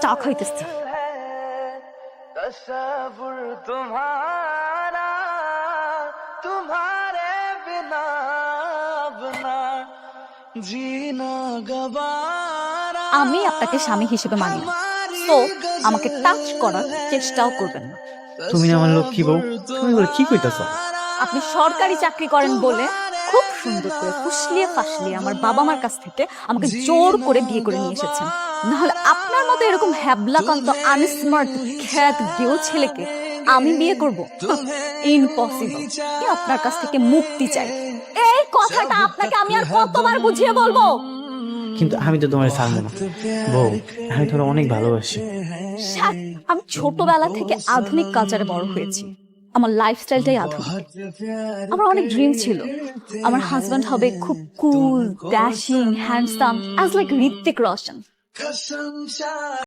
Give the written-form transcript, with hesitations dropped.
চা খাইতেছি। আমি আপনাকে স্বামী হিসেবে মানি না, তো আমাকে টাচ করার চেষ্টাও করবেন না। তুমি না আমার লক্ষ্মী বউ, তুমি বলে কি কইতাছ? আপনি সরকারি চাকরি করেন বলে খুব সুন্দর করে ফুসলিয়ে ফাসলিয়ে আমার বাবা মার কাছ থেকে আমাকে জোর করে বিয়ে করে নিয়ে এসেছেন। নাহলে আপনার মতো এরকম হ্যাবলাকান্ত আনস্মার্ট খ্যাত গেও ছেলেকে আমি বিয়ে করব? ইম্পসিবল। আপনার কাছ থেকে মুক্তি চাই। এই কথাটা আপনাকে আমি আর কতবার বুঝিয়ে বলবো? কিন্তু আমি তো তোমার ছাড়বো না বউ, আমি তোরা অনেক ভালোবাসি। আমি ছোটবেলা থেকে আধুনিক কালচারে বড় হয়েছি। আমার লাইফস্টাইলটাই আধুনিক। আমার অনেক ড্রিম ছিল আমার হাজব্যান্ড হবে খুব cool, dashing, handsome, as like Hrithik Roshan.